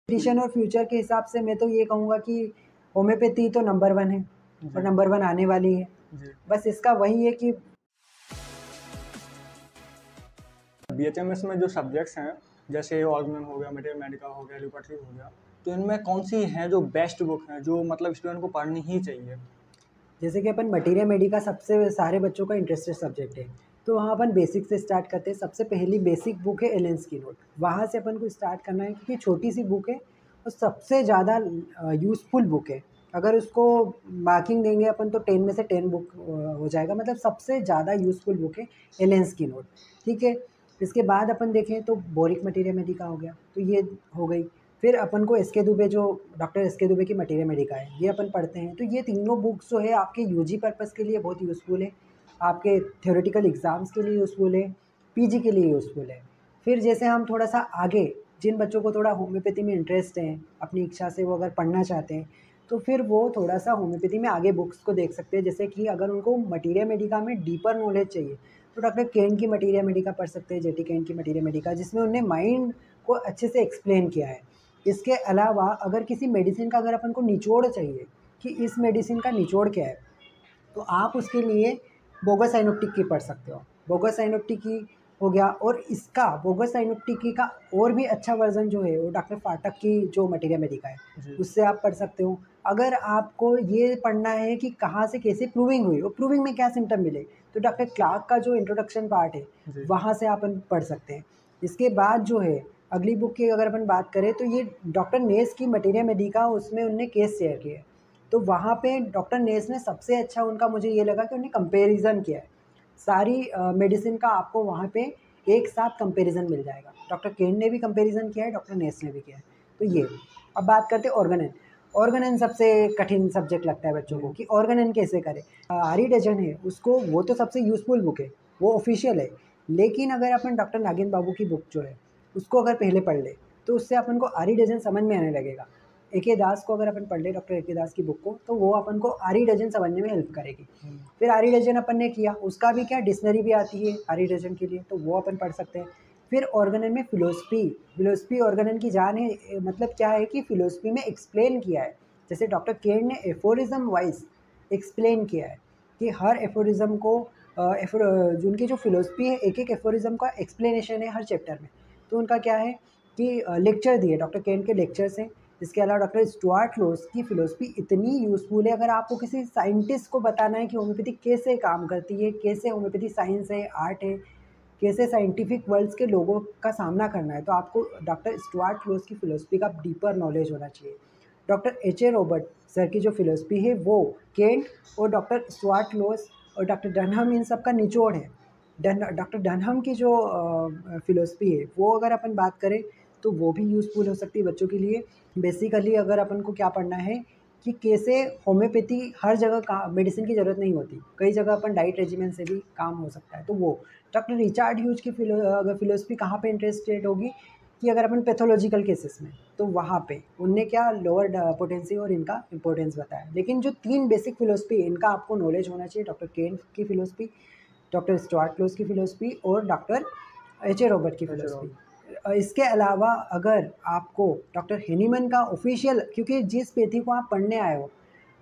Competition और future के हिसाब से मैं तो ये कहूँगा कि होम्योपैथी तो नंबर 1 है और नंबर 1 आने वाली है। बस इसका वही है कि बीएचएमएस में जो सब्जेक्ट्स हैं, जैसे ऑर्गेनल हो गया, मटेरियल मेडिका हो गया, एलोपैथी हो गया, तो इनमें कौन सी हैं जो बेस्ट बुक हैं, जो मतलब स्टूडेंट को पढ़नी ही चाहिए? जैसे कि अपन मटीरियल मेडिका सबसे सारे बच्चों का इंटरेस्टेड सब्जेक्ट है, तो वहाँ अपन बेसिक से स्टार्ट करते हैं। सबसे पहली बेसिक बुक है एलेंस की नोट, वहाँ से अपन को स्टार्ट करना है क्योंकि छोटी सी बुक है और सबसे ज़्यादा यूज़फुल बुक है। अगर उसको मार्किंग देंगे अपन तो 10 में से 10 बुक हो जाएगा, मतलब सबसे ज़्यादा यूज़फुल बुक है एलेंस की नोट, ठीक है। इसके बाद अपन देखें तो बोरिक मटीरियल मेडिका हो गया, तो ये हो गई। फिर अपन को एस के दुबे, जो डॉक्टर एस के दुबे की मटीरियल मेडिका है, ये अपन पढ़ते हैं। तो ये तीनों बुक्स जो है आपके यूजी पर्पस के लिए बहुत यूज़फुल है, आपके थ्योरेटिकल एग्ज़ाम्स के लिए यूज़फुल है, पीजी के लिए यूज़फुल है। फिर जैसे हम थोड़ा सा आगे, जिन बच्चों को थोड़ा होम्योपैथी में इंटरेस्ट है, अपनी इच्छा से वो अगर पढ़ना चाहते हैं, तो फिर वो थोड़ा सा होम्योपैथी में आगे बुक्स को देख सकते हैं। जैसे कि अगर उनको मटीरियल मेडिका में डीपर नॉलेज चाहिए तो डॉक्टर केन की मटीरियल मेडिका पढ़ सकते हैं, जेटी केन की मटीरियल मेडिका, जिसमें उन्होंने माइंड को अच्छे से एक्सप्लेन किया है। इसके अलावा अगर किसी मेडिसिन का अगर अपन को निचोड़ चाहिए कि इस मेडिसिन का निचोड़ क्या है, तो आप उसके लिए बोगस साइनोप्टिक पढ़ सकते हो। बोगस साइनोप्टिक हो गया, और इसका बोगस साइनोप्टिक का और भी अच्छा वर्जन जो है वो डॉक्टर फाटक की जो मटीरियल मेडिका है उससे आप पढ़ सकते हो। अगर आपको ये पढ़ना है कि कहाँ से कैसे प्रूविंग हुई और प्रूविंग में क्या सिम्टम मिले, तो डॉक्टर क्लार्क का जो इंट्रोडक्शन पार्ट है वहाँ से आप पढ़ सकते हैं। इसके बाद जो है अगली बुक की अगर अपन बात करें तो ये डॉक्टर नेस की मटीरियल मेडिका, उसमें उनने केस शेयर किए हैं। तो वहाँ पे डॉक्टर नेस ने सबसे अच्छा उनका मुझे ये लगा कि उन्हें कंपैरिजन किया है सारी मेडिसिन का, आपको वहाँ पे एक साथ कंपैरिजन मिल जाएगा। डॉक्टर केन ने भी कंपैरिजन किया है, डॉक्टर नेस ने भी किया है। तो ये अब बात करते हैं ऑर्गेनन। ऑर्गेनन सबसे कठिन सब्जेक्ट लगता है बच्चों को कि ऑर्गेनन कैसे करें। आरी डजन है उसको, वो तो सबसे यूज़फुल बुक है, वो ऑफिशियल है। लेकिन अगर अपन डॉक्टर नागेंद्र बाबू की बुक जो है उसको अगर पहले पढ़ ले तो उससे अपन को आरी डजन समझ में आने लगेगा। ए.के. दास को अगर अपन पढ़ ले, डॉक्टर ए.के. दास की बुक को, तो वो अपन को आरी डजन समझने में हेल्प करेगी। फिर आरी डजन अपन ने किया, उसका भी क्या डिक्शनरी भी आती है आरी डजन के लिए, तो वो अपन पढ़ सकते हैं। फिर ऑर्गेनन में फिलोसफी ऑर्गेनन की जान है। मतलब क्या है कि फिलोसफी में एक्सप्लेन किया है, जैसे डॉक्टर केन ने एफोरिज्म वाइज एक्सप्लेन किया है कि हर एफोरिज्म को जो उनकी जो फिलोसफी है, एक एक एफोरिज्म का एक्सप्लेनेशन है हर चैप्टर में। तो उनका क्या है कि लेक्चर दिए, डॉक्टर केन के लेक्चर्स हैं। इसके अलावा डॉक्टर स्टुअर्ट लॉस की फिलोसफी इतनी यूज़फुल है, अगर आपको किसी साइंटिस्ट को बताना है कि होम्योपैथी कैसे काम करती है, कैसे होम्योपैथी साइंस है, आर्ट है, कैसे साइंटिफिक वर्ल्ड्स के लोगों का सामना करना है, तो आपको डॉक्टर स्टुअर्ट लॉस की फिलोसफी का डीपर नॉलेज होना चाहिए। डॉक्टर एच.ए. रॉबर्ट सर की जो फिलोसफी है वो केंट और डॉक्टर स्टुअर्ट लॉस और डॉक्टर डनहम इन सब का निचोड़ है। डॉक्टर डनहम की जो फिलोसफी है वो अगर अपन बात करें तो वो भी यूज़फुल हो सकती है बच्चों के लिए। बेसिकली अगर अपन को क्या पढ़ना है कि कैसे होम्योपैथी हर जगह का मेडिसिन की ज़रूरत नहीं होती, कई जगह अपन डाइट रेजिमेंट से भी काम हो सकता है। तो वो डॉक्टर रिचर्ड ह्यूज की अगर फिलोसफी कहाँ पे इंटरेस्टेड होगी कि अगर अपन पैथोलॉजिकल केसेस में, तो वहाँ पे उनने क्या लोअर पोटेंसी और इनका इंपॉर्टेंस बताया। लेकिन जो 3 बेसिक फिलोसफी इनका आपको नॉलेज होना चाहिए, डॉक्टर केन की फिलोसफी, डॉक्टर स्टुअर्ट लॉस की फिलोसफी और डॉक्टर एच.ए. रॉबर्ट की फिलोसफी। इसके अलावा अगर आपको डॉक्टर हेनीमन का ऑफिशियल, क्योंकि जिस पैथी को आप पढ़ने आए हो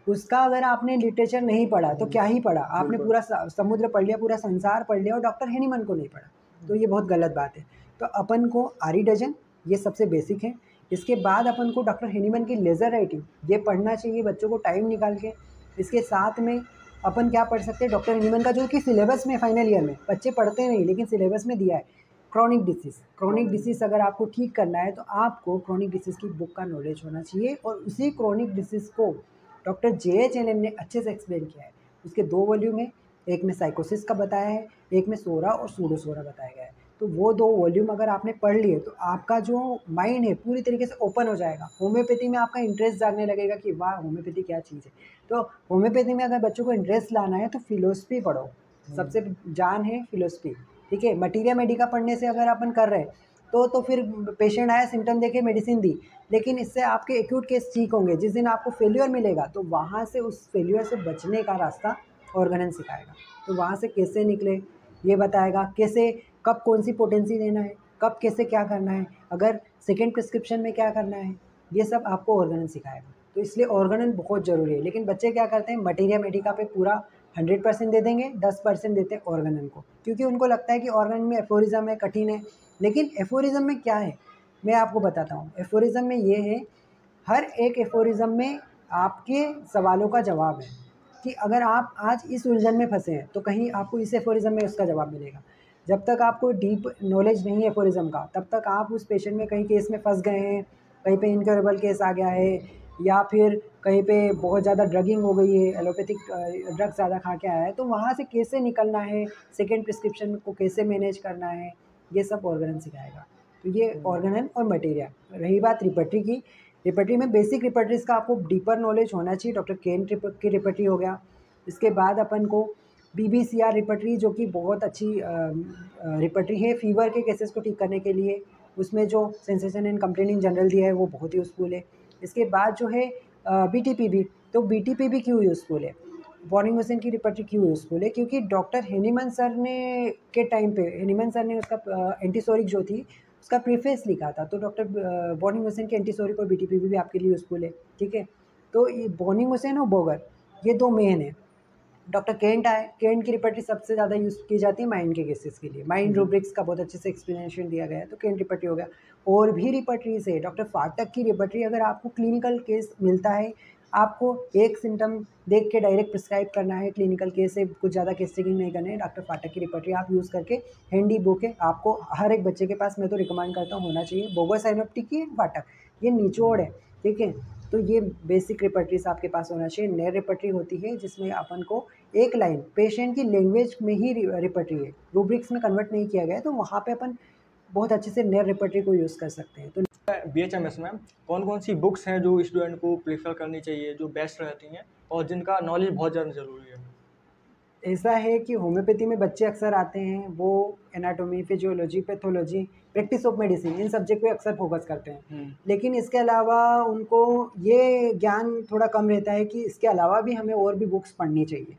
उसका अगर आपने लिटरेचर नहीं पढ़ा तो क्या ही पढ़ा, आपने पूरा समुद्र पढ़ लिया, पूरा संसार पढ़ लिया और डॉक्टर हेनीमन को नहीं पढ़ा, तो ये बहुत गलत बात है। तो अपन को आरी डजन ये सबसे बेसिक है। इसके बाद अपन को डॉक्टर हेनीमन की लेज़र राइटिंग ये पढ़ना चाहिए बच्चों को टाइम निकाल के। इसके साथ में अपन क्या पढ़ सकते हैं, डॉक्टर हेनीमन का जो कि सिलेबस में फाइनल ईयर में बच्चे पढ़ते नहीं लेकिन सिलेबस में दिया है, क्रोनिक डिसीज़ अगर आपको ठीक करना है तो आपको क्रोनिक डिसीज़ की बुक का नॉलेज होना चाहिए। और उसी क्रोनिक डिसीज़ को डॉक्टर जे.एच. एलन ने अच्छे से एक्सप्लेन किया है। उसके 2 वॉल्यूम है, एक में साइकोसिस का बताया है, एक में सोरा और सूडोसोरा बताया गया है। तो वो 2 वॉल्यूम अगर आपने पढ़ लिए तो आपका जो माइंड है पूरी तरीके से ओपन हो जाएगा। होम्योपैथी में आपका इंटरेस्ट जागने लगेगा कि वाह होम्योपैथी क्या चीज़ है। तो होम्योपैथी में अगर बच्चों को इंटरेस्ट लाना है तो फिलोसफी पढ़ो, सबसे जान है फिलोसफी, ठीक है। मटीरियल मेडिका पढ़ने से अगर अपन कर रहे हैं तो फिर पेशेंट आया, सिम्टम देखे, मेडिसिन दी, लेकिन इससे आपके एक्यूट केस ठीक होंगे। जिस दिन आपको फेल्यूर मिलेगा तो वहाँ से उस फेल्यूर से बचने का रास्ता ऑर्गेनन सिखाएगा। तो वहाँ से कैसे निकले ये बताएगा, कैसे कब कौन सी पोटेंसी देना है, कब कैसे क्या करना है, अगर सेकेंड प्रिस्क्रिप्शन में क्या करना है, ये सब आपको ऑर्गेनन सिखाएगा। तो इसलिए ऑर्गेनन बहुत ज़रूरी है। लेकिन बच्चे क्या करते हैं, मटीरिया मेडिका पे पूरा 100% दे देंगे, 10% देते हैं ऑर्गेनन को, क्योंकि उनको लगता है कि ऑर्गेनन में एफोरिज्म है, कठिन है। लेकिन एफोरिज्म में क्या है, मैं आपको बताता हूँ। एफोरिज्म में ये है, हर एक एफोरिज्म में आपके सवालों का जवाब है, कि अगर आप आज इस उलझन में फंसे हैं तो कहीं आपको इस एफोरिज्म में उसका जवाब मिलेगा। जब तक आपको डीप नॉलेज नहीं है एफोरिज्म का, तब तक आप उस पेशेंट में कहीं केस में फंस गए हैं, कहीं पे इनक्योरेबल केस आ गया है, या फिर कहीं पे बहुत ज़्यादा ड्रगिंग हो गई है, एलोपैथिक ड्रग्स ज़्यादा खा के आया है, तो वहाँ से कैसे निकलना है, सेकेंड प्रिस्क्रिप्शन को कैसे मैनेज करना है, ये सब ऑर्गेनन सिखाएगा। तो ये ऑर्गेनन और मटेरिया। रही बात रिपर्टरी की, रिपर्टरी में बेसिक रिपर्टरीज का आपको डीपर नॉलेज होना चाहिए। डॉक्टर केन की रिपर्टरी हो गया। इसके बाद अपन को BBCR रिपर्टरी, जो कि बहुत अच्छी रिपर्टरी है फीवर के केसेस को ठीक करने के लिए। उसमें जो sensation and complaint in general दिया है वो बहुत ही यूज़फुल है। इसके बाद जो है BTPB, तो BTPB क्यों यूज़फुल है, बॉर्निंग हुसैन की रिपर्टरी क्यों यूज़फुल है, क्योंकि डॉक्टर हेनीमन सर ने के टाइम पे हेनीमन सर ने उसका एंटीसोरिक जो थी उसका प्रीफेस लिखा था। तो डॉक्टर बॉर्निंग हुसैन के एंटीसोरिक और BTPB भी आपके लिए यूज़फुल है, ठीक है। तो ये बॉर्निंग हुसैन और बोगर, ये दो मेन है। डॉक्टर केंट आए, केंट की रिपर्टरी सबसे ज़्यादा यूज़ की जाती है माइंड के केसेस के लिए। माइंड रूब्रिक्स का बहुत अच्छे से एक्सप्लेनेशन दिया गया है, तो केंट रिपर्टरी हो गया। और भी रिपर्टरीज है, डॉक्टर फाटक की रिपर्टरी, अगर आपको क्लिनिकल केस मिलता है, आपको एक सिम्टम देख के डायरेक्ट प्रिस्क्राइब करना है, क्लिनिकल केस से कुछ ज़्यादा केस टेकिंग नहीं करना है, डॉक्टर फाटक की रिपर्टरी आप यूज़ करके, हैंडी बुक है, आपको हर एक बच्चे के पास मैं तो रिकमेंड करता हूँ होना चाहिए। बोगर साइनोप्टिक की फाटक, ये निचोड़ है, ठीक है। तो ये बेसिक रिपर्टरीज आपके पास होना चाहिए। नए रिपर्टरी होती है जिसमें अपन को एक लाइन पेशेंट की लैंग्वेज में ही रिपर्टरी है, रूब्रिक्स में कन्वर्ट नहीं किया गया है, तो वहाँ पे अपन बहुत अच्छे से नए रिपर्टरी को यूज़ कर सकते हैं। तो BHMS में कौन कौन सी बुक्स हैं जो स्टूडेंट को प्रेफर करनी चाहिए, जो बेस्ट रहती हैं और जिनका नॉलेज बहुत ज़्यादा ज़रूरी है? ऐसा है कि होम्योपैथी में बच्चे अक्सर आते हैं, वो anatomy, physiology, pathology, practice of medicine, in subject पे अक्सर फोकस करते हैं। लेकिन इसके अलावा उनको ये ज्ञान थोड़ा कम रहता है कि इसके अलावा भी हमें और भी बुक्स पढ़नी चाहिए।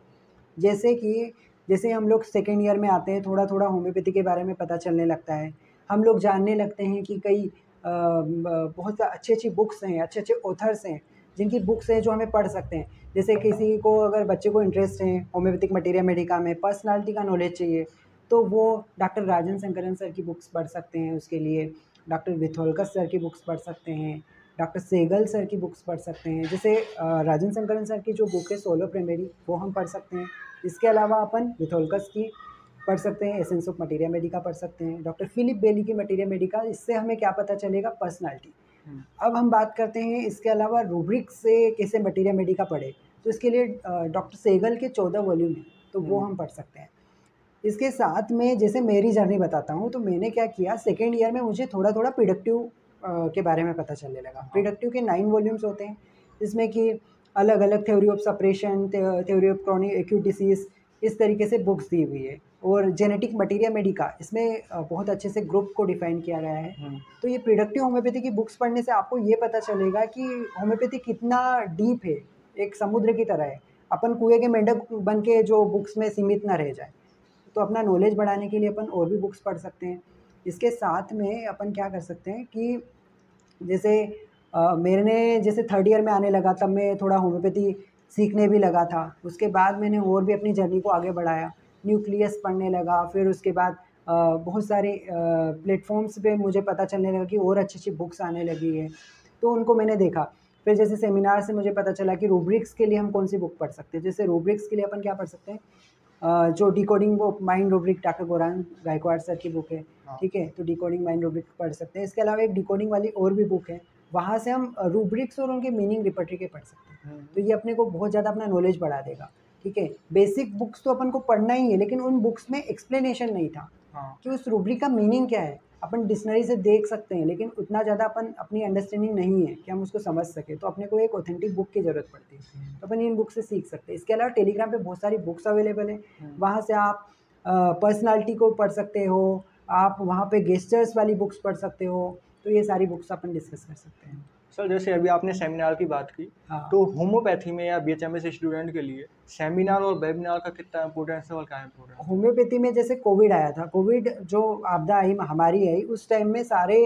जैसे हम लोग सेकेंड ईयर में आते हैं, थोड़ा थोड़ा होम्योपैथी के बारे में पता चलने लगता है। हम लोग जानने लगते हैं कि कई बहुत अच्छी अच्छी बुक्स हैं, अच्छे अच्छे ऑथर्स हैं, जिनकी बुक्स हैं जो हमें पढ़ सकते हैं। जैसे किसी को, अगर बच्चे को इंटरेस्ट है होम्योपैथिक मटीरिया मेडिका में, पर्सनालिटी का नॉलेज चाहिए, तो वो डॉक्टर राजन शंकरन सर की बुक्स पढ़ सकते हैं। उसके लिए डॉक्टर विथोलकर सर की बुक्स पढ़ सकते हैं, डॉक्टर सेगल सर की बुक्स पढ़ सकते हैं। जैसे राजन शंकरन सर की जो बुक है सोलो प्राइमरी, वो हम पढ़ सकते हैं। इसके अलावा अपन विथोलकस की पढ़ सकते हैं, एसेंस ऑफ मटीरिया मेडिका पढ़ सकते हैं, डॉक्टर फिलिप बेली की मटीरिया मेडिका। इससे हमें क्या पता चलेगा, पर्सनालिटी। अब हम बात करते हैं इसके अलावा रूब्रिक से कैसे मटीरिया मेडिका पढ़े, तो इसके लिए डॉक्टर सेगल के 14 वॉल्यूम हैं, तो वो हम पढ़ सकते हैं। इसके साथ में जैसे मेरी जर्नी बताता हूँ, तो मैंने क्या किया, सेकेंड ईयर में मुझे थोड़ा थोड़ा प्रिडक्टिव के बारे में पता चलने लगा। प्रिडक्टिव के 9 वॉल्यूम्स होते हैं, जिसमें कि अलग अलग theory of suppression, theory of chronic acute disease, इस तरीके से बुक्स दी हुई है। और जेनेटिक मटीरिया मेडिका, इसमें बहुत अच्छे से ग्रुप को डिफाइन किया गया है। तो ये प्रिडक्टिव होम्योपैथी की बुक्स पढ़ने से आपको ये पता चलेगा कि होम्योपैथी कितना डीप है, एक समुद्र की तरह है। अपन कुएं के मेंढक बन के जो बुक्स में सीमित ना रह जाए। तो अपना नॉलेज बढ़ाने के लिए अपन और भी बुक्स पढ़ सकते हैं। इसके साथ में अपन क्या कर सकते हैं कि जैसे मैंने जैसे थर्ड ईयर में आने लगा, तब मैं थोड़ा होम्योपैथी सीखने भी लगा था। उसके बाद मैंने और भी अपनी जर्नी को आगे बढ़ाया, न्यूक्लियस पढ़ने लगा। फिर उसके बाद बहुत सारे प्लेटफॉर्म्स पे मुझे पता चलने लगा कि और अच्छी अच्छी बुक्स आने लगी है, तो उनको मैंने देखा। फिर जैसे सेमिनार से मुझे पता चला कि रूब्रिक्स के लिए हम कौन सी बुक पढ़ सकते हैं। जैसे रूब्रिक्स के लिए अपन क्या पढ़ सकते हैं, जो decoding of mind rubric, doctor Goran Gaikwad sir की बुक है, ठीक है। तो डिकोडिंग माइंड रूब्रिक पढ़ सकते हैं। इसके अलावा एक डिकोडिंग वाली और भी बुक है, वहाँ से हम रूब्रिक्स और उनके मीनिंग रिपर्टरी के पढ़ सकते हैं। तो ये अपने को बहुत ज़्यादा अपना नॉलेज बढ़ा देगा, ठीक है। बेसिक बुक्स तो अपन को पढ़ना ही है, लेकिन उन बुक्स में एक्सप्लेनेशन नहीं था कि उस रूब्रिक का मीनिंग क्या है। अपन डिक्शनरी से देख सकते हैं, लेकिन उतना ज़्यादा अपन अपनी अंडरस्टैंडिंग नहीं है कि हम उसको समझ सकें। तो अपने को एक ऑथेंटिक बुक की ज़रूरत पड़ती है, तो अपन इन बुक से सीख सकते हैं। इसके अलावा टेलीग्राम पे बहुत सारी बुक्स अवेलेबल है, वहाँ से आप पर्सनालिटी को पढ़ सकते हो, आप वहाँ पे गेस्चर्स वाली बुक्स पढ़ सकते हो। तो ये सारी बुक्स अपन डिस्कस कर सकते हैं। सर, जैसे अभी आपने सेमिनार की बात की, हाँ। तो होम्योपैथी में या BHMS स्टूडेंट के लिए सेमिनार और वेबिनार का कितना इम्पोर्टेंस है और क्या इम्पोर्टेंस है? होम्योपैथी में जैसे कोविड आया था, कोविड जो आपदा आई, महामारी आई, उस टाइम में सारे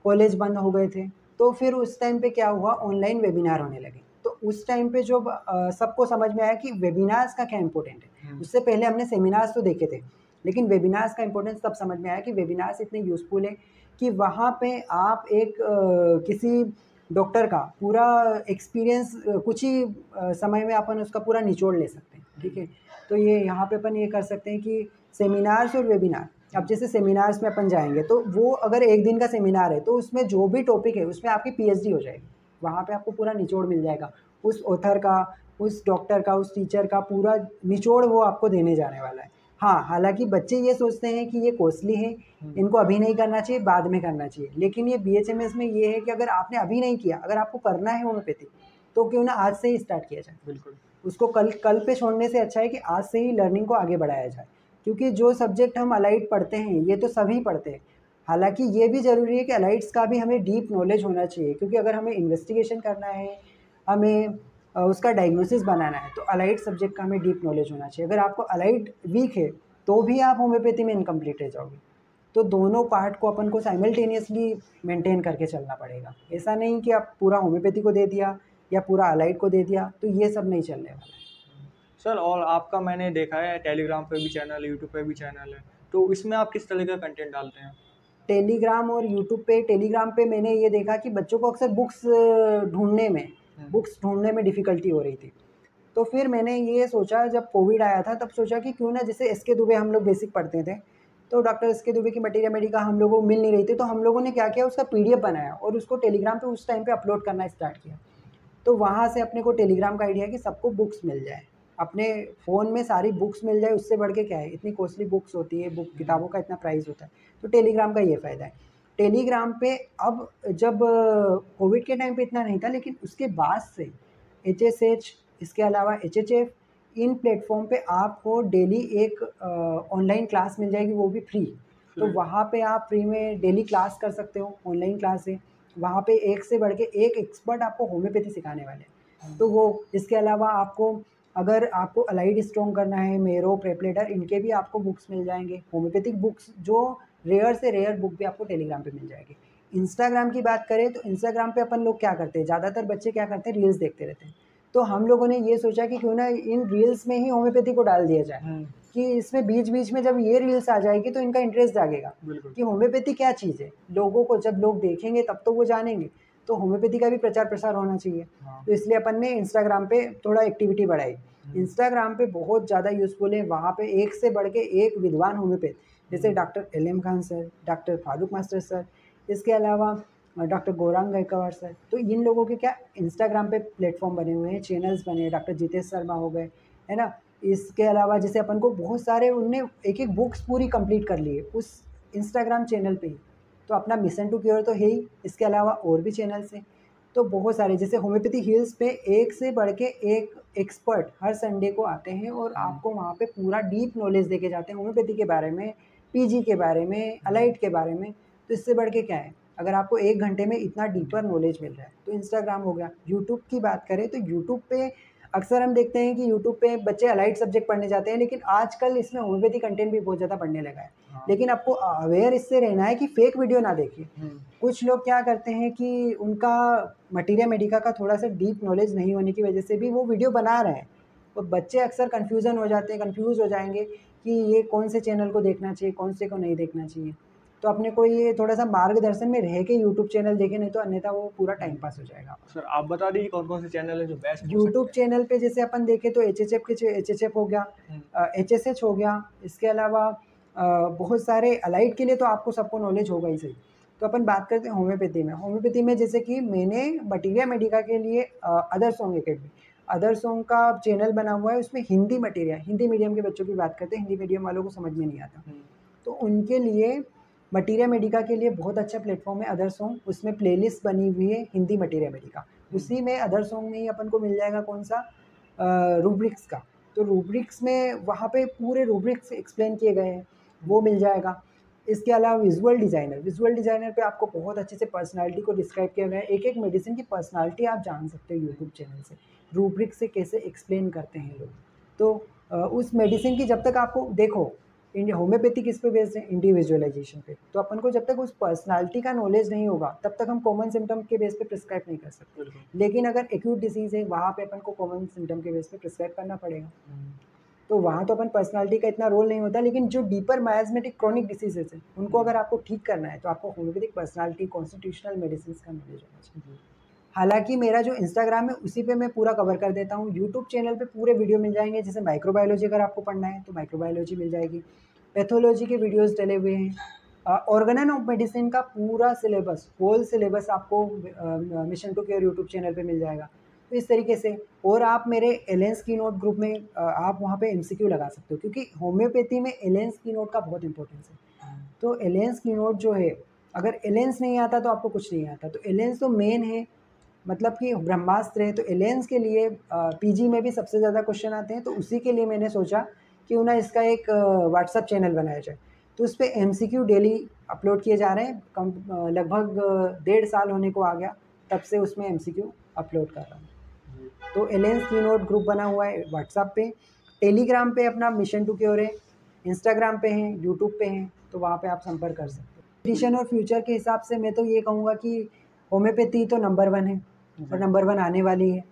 कॉलेज बंद हो गए थे, तो फिर उस टाइम पे क्या हुआ, ऑनलाइन वेबिनार होने लगे। तो उस टाइम पे जो सबको समझ में आया कि वेबिनार्स का क्या इम्पोर्टेंट है। उससे पहले हमने सेमिनार्स तो देखे थे, लेकिन वेबिनार्स का इम्पोर्टेंस तब समझ में आया कि वेबिनार्स इतने यूज़फुल है कि वहाँ पे आप एक किसी डॉक्टर का पूरा एक्सपीरियंस कुछ ही समय में अपन उसका पूरा निचोड़ ले सकते हैं, ठीक है। तो ये यहाँ पे अपन ये कर सकते हैं कि सेमिनार्स और वेबिनार, अब जैसे सेमिनार्स में अपन जाएंगे तो वो अगर एक दिन का सेमिनार है तो उसमें जो भी टॉपिक है उसमें आपकी पीएचडी हो जाएगी, वहाँ पे आपको पूरा निचोड़ मिल जाएगा उस ऑथर का, उस डॉक्टर का, उस टीचर का पूरा निचोड़ वो आपको देने जाने वाला है। हाँ, हालांकि बच्चे ये सोचते हैं कि ये कॉस्टली है, इनको अभी नहीं करना चाहिए, बाद में करना चाहिए, लेकिन ये बीएचएमएस में ये है कि अगर आपने अभी नहीं किया, अगर आपको करना है होम्योपैथी, तो क्यों ना आज से ही स्टार्ट किया जाए। बिल्कुल। उसको कल कल पे छोड़ने से अच्छा है कि आज से ही लर्निंग को आगे बढ़ाया जाए, क्योंकि जो सब्जेक्ट हम अलाइड पढ़ते हैं ये तो सभी पढ़ते हैं। हालांकि ये भी ज़रूरी है कि अलाइड्स का भी हमें डीप नॉलेज होना चाहिए, क्योंकि अगर हमें इन्वेस्टिगेशन करना है, हमें उसका डायग्नोसिस बनाना है, तो अलाइड सब्जेक्ट का हमें डीप नॉलेज होना चाहिए। अगर आपको अलाइड वीक है तो भी आप होम्योपैथी में इनकम्प्लीट रह जाओगे। तो दोनों पार्ट को अपन को साइमल्टेनियसली मेंटेन करके चलना पड़ेगा। ऐसा नहीं कि आप पूरा होम्योपैथी को दे दिया या पूरा अलाइड को दे दिया, तो ये सब नहीं चलने वाला है। सर, और आपका मैंने देखा है टेलीग्राम पे भी चैनल है, यूट्यूब पे भी चैनल है, तो इसमें आप किस तरह का कंटेंट डालते हैं? टेलीग्राम और यूट्यूब पे, टेलीग्राम पे मैंने ये देखा कि बच्चों को अक्सर बुक्स ढूँढने में डिफ़िकल्टी हो रही थी। तो फिर मैंने ये सोचा, जब कोविड आया था तब सोचा कि क्यों ना, जैसे एस के दुबे हम लोग बेसिक पढ़ते थे, तो डॉक्टर एस के दुबे की मटीरिया मेडिका हम लोगों को मिल नहीं रही थी, तो हम लोगों ने क्या किया, उसका पीडीएफ बनाया और उसको टेलीग्राम पे उस टाइम पे अपलोड करना स्टार्ट किया। तो वहाँ से अपने को टेलीग्राम का आइडिया है कि सबको बुक्स मिल जाए, अपने फ़ोन में सारी बुक्स मिल जाए, उससे बढ़ के क्या है, इतनी कॉस्टली बुक्स होती है, बुक किताबों का इतना प्राइस होता है, तो टेलीग्राम का ये फ़ायदा है। टेलीग्राम पे अब जब कोविड के टाइम पे इतना नहीं था, लेकिन उसके बाद से एचएसएच, इसके अलावा एचएचएफ, इन प्लेटफॉर्म पे आपको डेली एक ऑनलाइन क्लास मिल जाएगी, वो भी फ्री। तो वहाँ पे आप फ्री में डेली क्लास कर सकते हो, ऑनलाइन क्लास है। वहाँ पे एक से बढ़ के एक एक्सपर्ट आपको होम्योपैथी सिखाने वाले हैं। तो वो, इसके अलावा आपको, अगर आपको अलाइड स्ट्रॉन्ग करना है, मेरो, प्रेपलेटर, इनके भी आपको बुक्स मिल जाएंगे, होम्योपैथिक बुक्स, जो रेयर से रेयर बुक भी आपको टेलीग्राम पे मिल जाएगी। इंस्टाग्राम की बात करें तो इंस्टाग्राम पे अपन लोग क्या करते हैं, ज़्यादातर बच्चे क्या करते हैं, रील्स देखते रहते हैं। तो हम लोगों ने ये सोचा कि क्यों ना इन रील्स में ही होम्योपैथी को डाल दिया जाए, कि इसमें बीच बीच में जब ये रील्स आ जाएगी तो इनका इंटरेस्ट जागेगा कि होम्योपैथी क्या चीज़ है। लोगों को जब लोग देखेंगे तब तो वो जानेंगे, तो होम्योपैथी का भी प्रचार प्रसार होना चाहिए। तो इसलिए अपन ने इंस्टाग्राम पे थोड़ा एक्टिविटी बढ़ाई। इंस्टाग्राम पे बहुत ज़्यादा यूज़फुल है, वहाँ पे एक से बढ़ के एक विद्वान होम्योपैथ, जैसे doctor LM. Khan sir, doctor Farooq master sir, इसके अलावा डॉक्टर गौरांग गायकवाड़ सर, तो इन लोगों के क्या इंस्टाग्राम पे प्लेटफॉर्म बने हुए हैं, चैनल्स बने हैं, डॉक्टर जितेश शर्मा हो गए, है ना। इसके अलावा जैसे अपन को बहुत सारे, उनने एक एक बुक्स पूरी कंप्लीट कर ली है उस इंस्टाग्राम चैनल पे ही। तो अपना मिशन टू क्योर तो है ही, इसके अलावा और भी चैनल्स हैं। तो बहुत सारे, जैसे होम्योपैथी हील्स पे एक से बढ़ के एक एक्सपर्ट हर संडे को आते हैं और आपको वहाँ पे पूरा डीप नॉलेज देके जाते हैं होम्योपैथी के बारे में, पीजी के बारे में, अलाइड के बारे में। तो इससे बढ़ के क्या है, अगर आपको 1 घंटे में इतना डीपर नॉलेज मिल रहा है तो इंस्टाग्राम हो गया। यूट्यूब की बात करें तो यूट्यूब पे अक्सर हम देखते हैं कि यूट्यूब पे बच्चे अलाइड सब्जेक्ट पढ़ने जाते हैं, लेकिन आजकल इसमें होम्योपैथी कंटेंट भी बहुत ज़्यादा बढ़ने लगा है। लेकिन आपको अवेयर इससे रहना है कि फेक वीडियो ना देखिए। कुछ लोग क्या करते हैं कि उनका मटीरिया मेडिका का थोड़ा-सा डीप नॉलेज नहीं होने की वजह से भी वो वीडियो बना रहे हैं। तो बच्चे अक्सर कन्फ्यूज़न हो जाते हैं, कन्फ्यूज़ हो जाएँगे कि ये कौन से चैनल को देखना चाहिए, कौन से को नहीं देखना चाहिए। तो अपने को ये थोड़ा-सा मार्गदर्शन में रह के यूट्यूब चैनल देखें, नहीं तो अन्यथा वो पूरा टाइम पास हो जाएगा। सर, आप बता दीजिए कौन-कौन से चैनल हैं जो बेस्ट हो यूट्यूब सकते हैं? चैनल पे जैसे अपन देखें तो एचएचएफ हो गया, एचएसएच हो गया, इसके अलावा बहुत सारे अलाइड के लिए तो आपको सबको नॉलेज होगा ही सही। तो अपन बात करते हैं होम्योपैथी में। होम्योपैथी में जैसे कि मैंने मटीरिया मेडिका के लिए other song academy, other song का चैनल बना हुआ है, उसमें हिंदी मटीरिया, हिंदी मीडियम के बच्चों की बात करते हैं, हिंदी मीडियम वालों को समझ में नहीं आता। तो उनके लिए मटीरिया मेडिका के लिए बहुत अच्छा प्लेटफॉर्म है अदर सॉन्ग, उसमें प्लेलिस्ट बनी हुई है हिंदी मटीरिया मेडिका। उसी में अदर सॉन्ग में ही अपन को मिल जाएगा कौन सा, रूब्रिक्स का। तो रूब्रिक्स में वहाँ पे पूरे रूब्रिक्स एक्सप्लेन किए गए हैं, वो मिल जाएगा। इसके अलावा विजुअल डिज़ाइनर पे आपको बहुत अच्छे से पर्सनैलिटी को डिस्क्राइब किया गया है। एक-एक मेडिसिन की पर्सनैलिटी आप जान सकते हो यूट्यूब चैनल से, रूब्रिक्स से कैसे एक्सप्लेन करते हैं लोग। तो उस मेडिसिन की जब तक आपको देखो, होम्योपैथी किस पे बेस्ड है? इंडिविजुअलाइजेशन पे। तो अपन को जब तक उस पर्सनालिटी का नॉलेज नहीं होगा तब तक हम कॉमन सिम्टम के बेस पे प्रिस्क्राइब नहीं कर सकते। बिल्कुल। लेकिन अगर एक्यूट डिसीज़ है वहाँ पे अपन को कॉमन सिम्टम के बेस पे प्रिस्क्राइब करना पड़ेगा। तो वहाँ तो अपन पर्सनालिटी का इतना रोल नहीं होता, लेकिन जो डीपर मायाज़मेटिक क्रॉनिक डिसीजेज़ हैं उनको अगर आपको ठीक करना है तो आपको होम्योपैथिक पर्सनालिटी कॉन्स्टिट्यूशनल मेडिसिन का नॉलेज होना चाहिए। हालाँकि मेरा जो इंस्टाग्राम है उसी पे मैं पूरा कवर कर देता हूँ। यूट्यूब चैनल पे पूरे वीडियो मिल जाएँगे, जैसे माइक्रोबायोलॉजी अगर आपको पढ़ना है तो माइक्रोबायोलॉजी मिल जाएगी। पैथोलॉजी के वीडियोज़ डले हुए हैं। ऑर्गेन ऑफ मेडिसिन का पूरा सिलेबस, होल सिलेबस आपको mission to care YouTube channel पे मिल जाएगा। तो इस तरीके से, और आप मेरे एलेंस की नोट ग्रुप में आप वहाँ पे एमसीक्यू लगा सकते हो, क्योंकि होम्योपैथी में एलेंस की नोट का बहुत इंपॉर्टेंस है। तो एलेंस की नोट जो है, अगर एलेंस नहीं आता तो आपको कुछ नहीं आता। तो एलेंस तो मेन है, मतलब कि ब्रह्मास्त्र है। तो एलियंस के लिए पीजी में भी सबसे ज़्यादा क्वेश्चन आते हैं, तो उसी के लिए मैंने सोचा क्यों ना इसका एक व्हाट्सअप चैनल बनाया जाए। तो उस पे एमसीक्यू डेली अपलोड किए जा रहे हैं। लगभग 1.5 साल होने को आ गया तब से उसमें एमसीक्यू अपलोड कर रहा हूँ। तो एलियंस की नोट ग्रुप बना हुआ है व्हाट्सअप पे, टेलीग्राम पे अपना मिशन टू क्योर है, इंस्टाग्राम पे हैं, यूट्यूब पे हैं, तो वहाँ पे आप संपर्क कर सकते हो। ट्यूशन और फ्यूचर के हिसाब से मैं तो ये कहूँगा कि होम्योपैथी तो नंबर 1 है और नंबर 1 आने वाली है।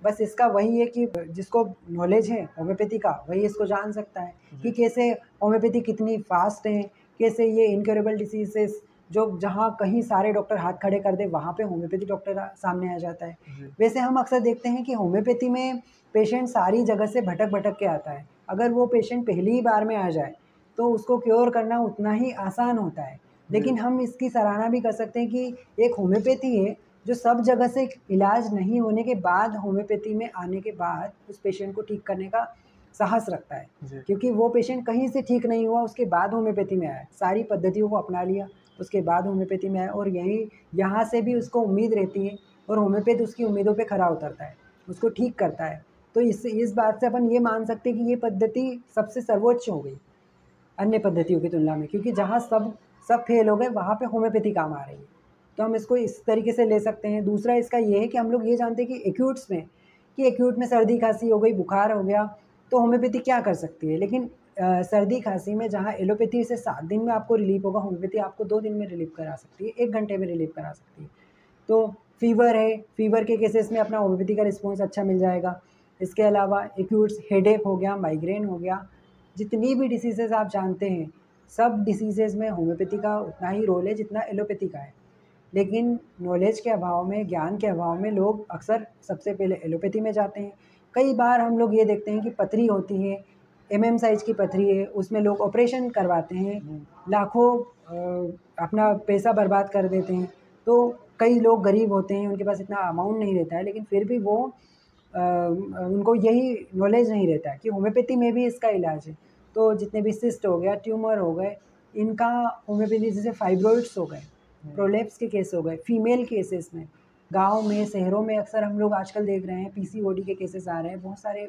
बस इसका वही है कि जिसको नॉलेज है होम्योपैथी का वही इसको जान सकता है कि कैसे होम्योपैथी कितनी फास्ट है, कैसे ये इनक्योरेबल डिसीजेस जो जहाँ कहीं सारे डॉक्टर हाथ खड़े कर दे वहाँ पे होम्योपैथी डॉक्टर सामने आ जाता है। वैसे हम अक्सर देखते हैं कि होम्योपैथी में पेशेंट सारी जगह से भटक भटक के आता है। अगर वो पेशेंट पहली ही बार में आ जाए तो उसको क्योर करना उतना ही आसान होता है। लेकिन हम इसकी सराहना भी कर सकते हैं कि एक होम्योपैथी है जो सब जगह से इलाज नहीं होने के बाद होम्योपैथी में आने के बाद उस पेशेंट को ठीक करने का साहस रखता है, क्योंकि वो पेशेंट कहीं से ठीक नहीं हुआ, उसके बाद होम्योपैथी में आया, सारी पद्धतियों को अपना लिया, उसके बाद होम्योपैथी में आया, और यही यहाँ से भी उसको उम्मीद रहती है और होम्योपैथ उसकी उम्मीदों पे खरा उतरता है, उसको ठीक करता है। तो इस बात से अपन ये मान सकते हैं कि ये पद्धति सबसे सर्वोच्च हो गई अन्य पद्धतियों की तुलना में, क्योंकि जहाँ सब फेल हो गए वहाँ पे होम्योपैथी काम आ रही है। तो हम इसको इस तरीके से ले सकते हैं। दूसरा इसका ये है कि हम लोग ये जानते हैं कि एक्यूट में सर्दी खांसी हो गई, बुखार हो गया, तो होम्योपैथी क्या कर सकती है। लेकिन सर्दी खांसी में जहाँ एलोपैथी से 7 दिन में आपको रिलीफ होगा, होम्योपैथी आपको 2 दिन में रिलीफ करा सकती है, 1 घंटे में रिलीफ करा सकती है। तो फीवर है, फीवर के केसेस में अपना होम्योपैथी का रिस्पॉन्स अच्छा मिल जाएगा। इसके अलावा एक्यूट हेडेक हो गया, माइग्रेन हो गया, जितनी भी डिसीज़ेज़ आप जानते हैं, सब डिसीज़ेज़ में होम्योपैथी का उतना ही रोल है जितना एलोपैथी का है। लेकिन नॉलेज के अभाव में, ज्ञान के अभाव में लोग अक्सर सबसे पहले एलोपैथी में जाते हैं। कई बार हम लोग ये देखते हैं कि पथरी होती है, एमएम साइज़ की पथरी है, उसमें लोग ऑपरेशन करवाते हैं, लाखों अपना पैसा बर्बाद कर देते हैं। तो कई लोग गरीब होते हैं, उनके पास इतना अमाउंट नहीं रहता है, लेकिन फिर भी वो उनको यही नॉलेज नहीं रहता है कि होम्योपैथी में भी इसका इलाज है। तो जितने भी सिस्ट हो गया, ट्यूमर हो गए, इनका होम्योपैथी, जैसे फाइब्रॉइड्स हो गए, प्रोलेप्स के केस हो गए, फीमेल केसेस में, गाँव में, शहरों में अक्सर हम लोग आजकल देख रहे हैं पीसीओडी के केसेस आ रहे हैं, बहुत सारे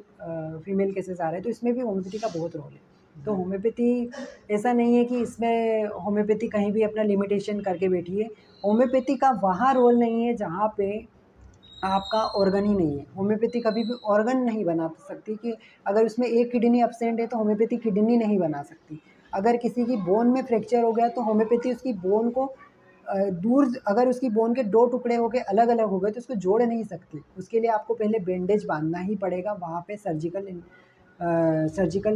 फीमेल केसेस आ रहे हैं, तो इसमें भी होम्योपैथी का बहुत रोल है। तो होम्योपैथी ऐसा नहीं है कि इसमें होम्योपैथी कहीं भी अपना लिमिटेशन करके बैठी है। होम्योपैथी का वहाँ रोल नहीं है जहाँ पे आपका ऑर्गन ही नहीं है। होम्योपैथी कभी भी ऑर्गन नहीं बना सकती कि अगर उसमें एक किडनी एब्सेंट है तो होम्योपैथी किडनी नहीं बना सकती। अगर किसी की बोन में फ्रैक्चर हो गया तो होम्योपैथी उसकी बोन को अगर उसकी बोन के 2 टुकड़े हो गए, अलग-अलग हो गए, तो उसको जोड़ नहीं सकती। उसके लिए आपको पहले बैंडेज बाँधना ही पड़ेगा, वहाँ पे सर्जिकल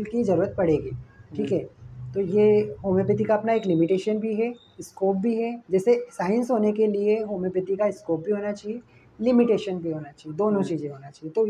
की ज़रूरत पड़ेगी, ठीक है? तो ये होम्योपैथी का अपना एक लिमिटेशन भी है, स्कोप भी है। जैसे साइंस होने के लिए होम्योपैथी का स्कोप भी होना चाहिए, लिमिटेशन भी होना चाहिए, दोनों चीज़ें होना चाहिए। तो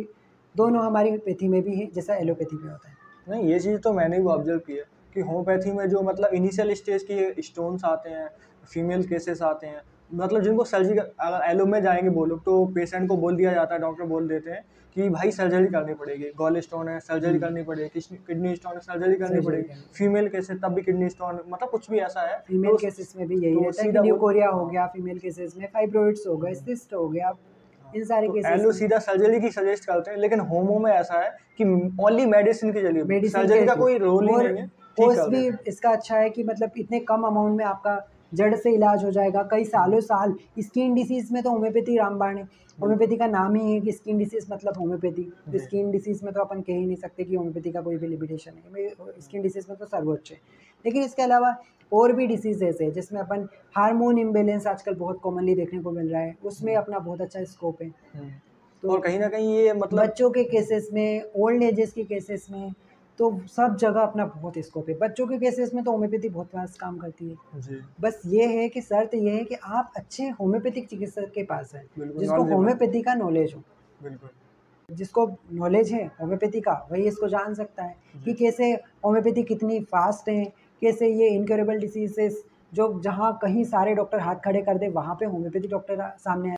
दोनों हमारी पैथी में भी है, जैसा एलोपैथी में होता है। नहीं, ये चीज़ तो मैंने भी ऑब्जर्व की है कि होम्योपैथी में जो मतलब इनिशियल स्टेज की स्टोन्स आते हैं, फीमेल केसेस आते हैं, मतलब जिनको सर्जिकल, अगर एलो में जाएंगे वो लोग तो पेशेंट को बोल दिया जाता है, डॉक्टर बोल देते हैं कि भाई सर्जरी करनी पड़ेगी, गॉल स्टोन है सर्जरी करनी पड़ेगी, किडनी स्टोन है सर्जरी करनी पड़ेगी। फीमेल केसेस तब भी किडनी स्टोन, मतलब कुछ भी ऐसा है। फीमेल केसेस में भी यही रहता है कि न्यूकोरिया हो गया, फीमेल केसेस में फाइब्रॉइड्स हो गए, सिस्ट हो गया, इन सारे केसेस एलो सीधा सर्जरी की सजेस्ट करते हैं, लेकिन होमो में ऐसा है कि ओनली मेडिसिन के जरिए, सर्जरी का कोई रोल ही नहीं है। कोर्स भी इसका अच्छा है कि मतलब इतने कम अमाउंट में आपका जड़ से इलाज हो जाएगा कई सालों साल। स्किन डिसीज़ में तो होम्योपैथी रामबाण है। होम्योपैथी का नाम ही है कि स्किन डिसीज़ मतलब होम्योपैथी। तो जी। स्किन डिसीज़ में तो अपन कह ही नहीं सकते कि होम्योपैथी का कोई भी लिमिटेशन है। स्किन डिसीज़ में तो सर्वोच्च है। लेकिन इसके अलावा और भी डिसीज़ेज़ है जिसमें अपन हार्मोन इम्बैलेंस आजकल बहुत कॉमनली देखने को मिल रहा है, उसमें अपना बहुत अच्छा स्कोप है। तो और कहीं न कहीं ये मतलब बच्चों के केसेस में, ओल्ड एजेस के केसेस में, तो सब जगह अपना बहुत स्कोप है। बच्चों के केसेस में तो होम्योपैथी बहुत फास्ट काम करती है। जी, बस ये है कि शर्त ये है कि आप अच्छे होम्योपैथिक चिकित्सक के पास हैं, बिल्कुल जिसको नॉलेजेबल। होम्योपैथी का नॉलेज हो। बिल्कुल। जिसको नॉलेज है होम्योपैथी का, वही इसको जान सकता है कि जी। कैसे होम्योपैथी कितनी फास्ट है, कैसे ये इनक्योरेबल डिसीज़ेज़ जो जहाँ कहीं सारे डॉक्टर हाथ खड़े कर दें, वहाँ पे होम्योपैथी डॉक्टर सामने आए।